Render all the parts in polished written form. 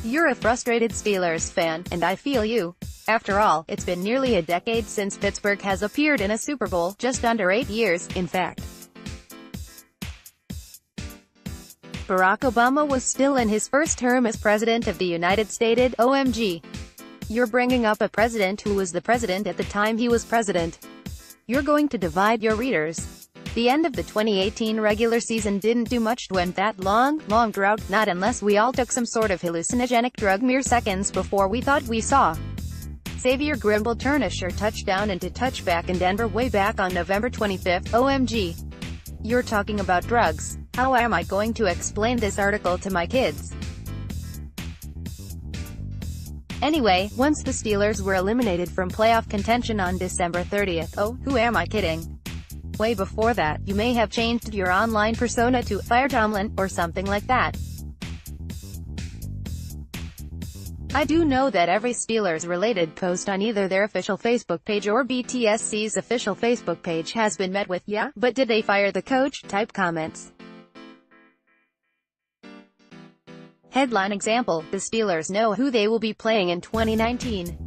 You're a frustrated Steelers fan, and I feel you. After all, it's been nearly a decade since Pittsburgh has appeared in a Super Bowl, just under 8 years, in fact. Barack Obama was still in his first term as President of the United States. OMG. You're bringing up a president who was the president at the time he was president. You're going to divide your readers. The end of the 2018 regular season didn't do much to end that long drought, not unless we all took some sort of hallucinogenic drug mere seconds before we thought we saw Xavier Grimble turn a sure touchdown into touchback in Denver way back on November 25. OMG. You're talking about drugs. How am I going to explain this article to my kids? Anyway, once the Steelers were eliminated from playoff contention on December 30th, oh, who am I kidding? Way before that, you may have changed your online persona to Fire Tomlin, or something like that. I do know that every Steelers-related post on either their official Facebook page or BTSC's official Facebook page has been met with, "Yeah, but did they fire the coach?" type comments. Headline example, the Steelers know who they will be playing in 2019.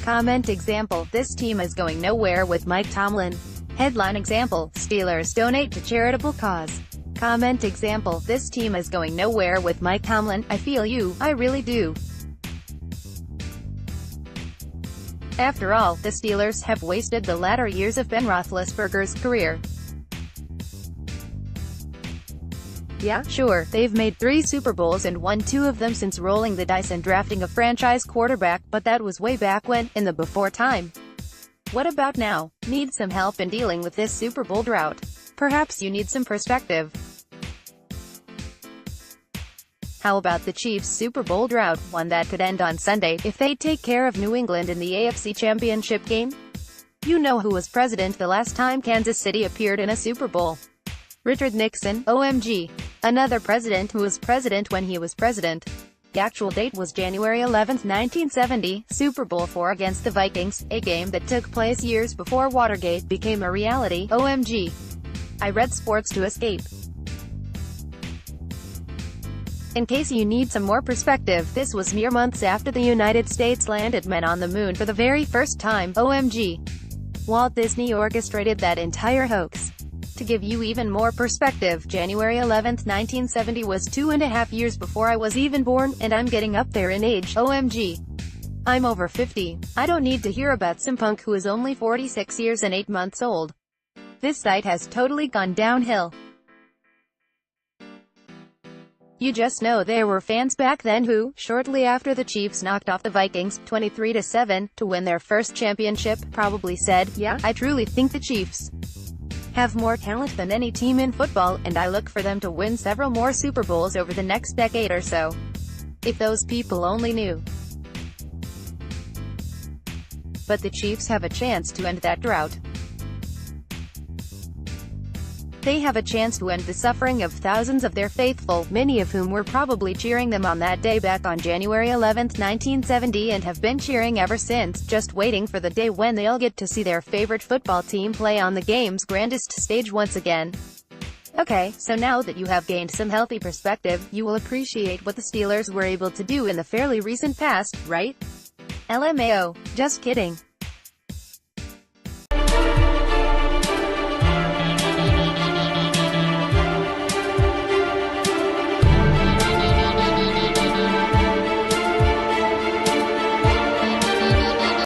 Comment example, this team is going nowhere with Mike Tomlin. Headline example, Steelers donate to charitable cause. Comment example, this team is going nowhere with Mike Tomlin. I feel you, I really do. After all, the Steelers have wasted the latter years of Ben Roethlisberger's career. Yeah, sure, they've made 3 Super Bowls and won 2 of them since rolling the dice and drafting a franchise quarterback, but that was way back when, in the before time. What about now? Need some help in dealing with this Super Bowl drought? Perhaps you need some perspective. How about the Chiefs' Super Bowl drought, one that could end on Sunday, if they take care of New England in the AFC Championship game? You know who was president the last time Kansas City appeared in a Super Bowl? Richard Nixon. OMG. Another president who was president when he was president. The actual date was January 11, 1970, Super Bowl IV against the Vikings, a game that took place years before Watergate became a reality. OMG. I read sports to escape. In case you need some more perspective, this was mere months after the United States landed men on the moon for the very first time. OMG. Walt Disney orchestrated that entire hoax. To give you even more perspective, January 11, 1970 was 2.5 years before I was even born, and I'm getting up there in age. OMG. I'm over 50. I don't need to hear about some punk who is only 46 years and 8 months old. This site has totally gone downhill. You just know there were fans back then who, shortly after the Chiefs knocked off the Vikings, 23-7, to win their first championship, probably said, "Yeah, I truly think the Chiefs have more talent than any team in football, and I look for them to win several more Super Bowls over the next decade or so." If those people only knew. But the Chiefs have a chance to end that drought. They have a chance to end the suffering of thousands of their faithful, many of whom were probably cheering them on that day back on January 11, 1970, and have been cheering ever since, just waiting for the day when they'll get to see their favorite football team play on the game's grandest stage once again. Okay, so now that you have gained some healthy perspective, you will appreciate what the Steelers were able to do in the fairly recent past, right? LMAO. Just kidding.